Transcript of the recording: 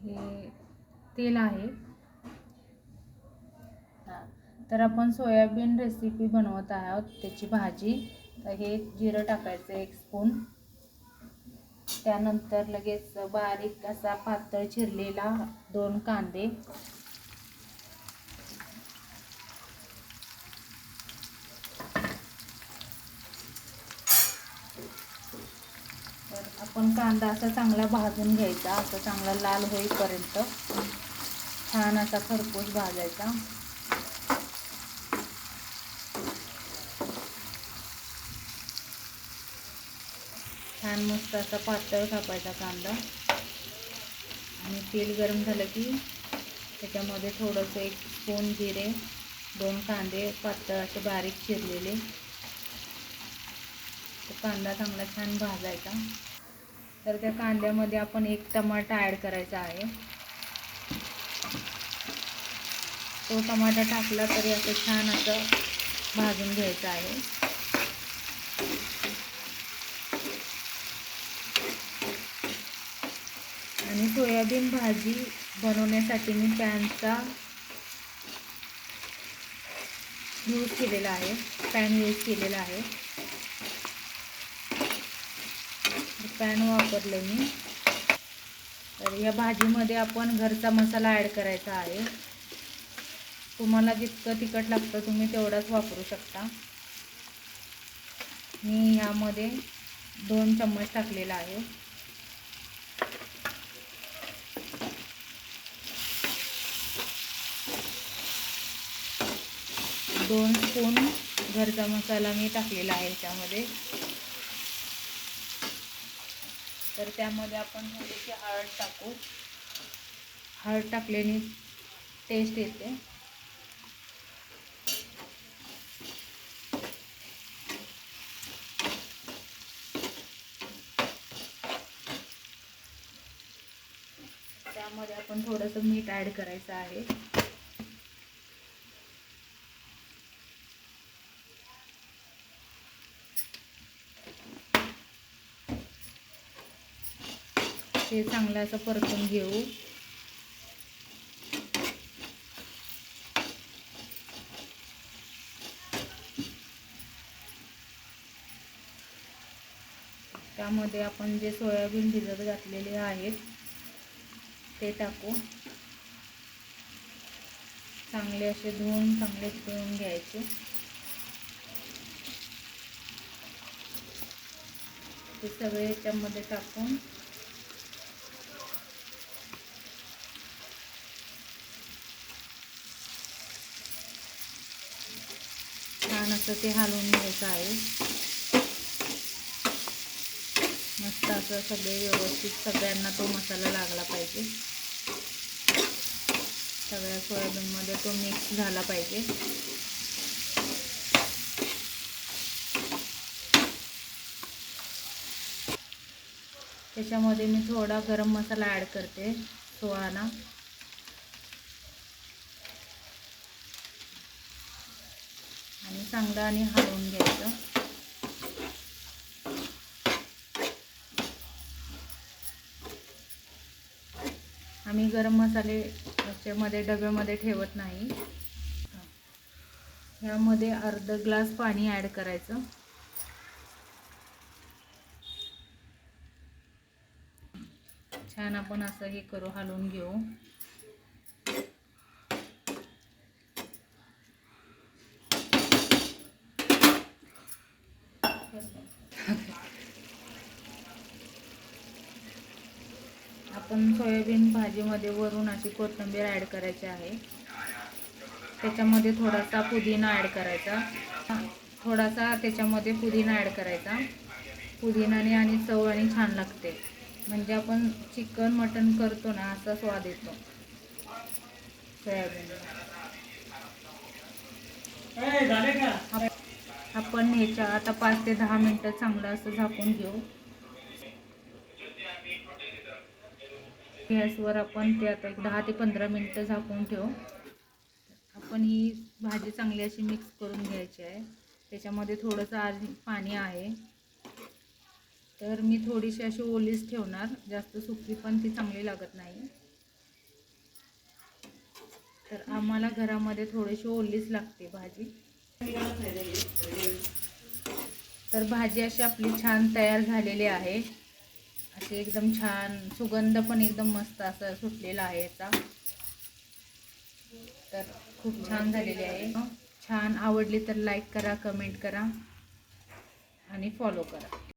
हे तेल आहे। तर आपण सोयाबीन रेसिपी बनवत आहोत, त्याची भाजी। तर हे जिरं टाकायचं 1 स्पून, त्यानंतर लगेच बारीक असा पातळ चिरलेला 2 कांदे, तर आपण कांदा असा चांगला भाजून घ्यायचा, असा चांगला लाल होईपर्यंत छान असा खरपूस भाजायचा। छान मस्त असा पातळ कापायचा कांदा। आणि तेल गरम झालं की त्याच्यामध्ये थोडंसं 1 स्पून जिरे, 2 कांदे पातळ असे बारीक चिरलेले, तो कांदा चांगला छान भाजायचा। तर त्या कांद्यामध्ये आपण 1 टमाटा ॲड करायचा आहे। तो टमाटा टाकला तरी असं छान असं भाजून घ्यायचं आहे। आणि सोयाबीन भाजी बनवण्यासाठी मी पॅनचा यूज केलेला आहे, पॅन यूज केलेला आहे, पॅन वापरले मी। तर या भाजीमध्ये आपण घरचा मसाला ॲड करायचा आहे। तुम्हाला जितकं तिखट लागतं तुम्ही तेवढाच वापरू शकता। मी यामध्ये 2 चम्मच टाकलेला आहे। 2 स्पून घरचा मसाला मी टाकलेला आहे त्यामध्ये। तर त्यामध्ये आपण थोडीशी हळद टाकू, हळद टाकल्याने टेस्ट येते। त्यामध्ये आपण थोडंसं मीठ ॲड करायचं आहे। ते चांगलं असं परतून घेऊ। त्यामध्ये आपण जे सोयाबीन भिजत घातलेले आहेत ते टाकू। चांगले असे धुवून चांगले पिळून घ्यायचे। ते सगळे याच्यामध्ये टाकून छान असं ते हलवून घ्यायचं आहे। मस्त असं सगळे व्यवस्थित सगळ्यांना तो मसाला लागला पाहिजे, सगळ्या सोयाबीनमध्ये तो मिक्स झाला पाहिजे। त्याच्यामध्ये मी थोडा गरम मसाला ॲड करते, सुहाना। आणि चांगलं आणि हलवून घ्यायचं। आम्ही गरम मसाले याच्यामध्ये डब्यामध्ये ठेवत नाही। यामध्ये अर्धा ग्लास पाणी ॲड करायचं। छान आपण असं हे करू, हलवून घेऊ। आपण सोयाबीन भाजीमध्ये वरून अशी कोथिंबीर ॲड करायची आहे। त्याच्यामध्ये थोडासा पुदिना ॲड करायचा, त्याच्यामध्ये पुदिना ॲड करायचा। पुदिनाने आणि चव आणि छान लागते, म्हणजे आपण चिकन मटन करतो ना असा स्वाद येतो सोयाबीन। आपण ह्याच्या आता 5 ते 10 मिनटं चांगलं असं झाकून घेऊ। गॅसवर आपण ते आता 10 ते 15 मिनटं झाकून ठेवू। आपण ही भाजी चांगली अशी मिक्स करून घ्यायची आहे। त्याच्यामध्ये थोडंसं आज पाणी आहे, तर मी थोडीशी अशी ओलीच ठेवणार, जास्त सुकी पण ती चांगली लागत नाही। तर आम्हाला घरामध्ये थोडीशी ओलीच लागते भाजी. तर भाजी अशी आपली छान तयार झालेली आहे. अशी एकदम छान सुगंध पण एकदम मस्त असं सुटलेला आहे याचा. तर खूप छान झालेली आहे. छान आवडली तर लाईक करा, कमेंट करा आणि फॉलो करा.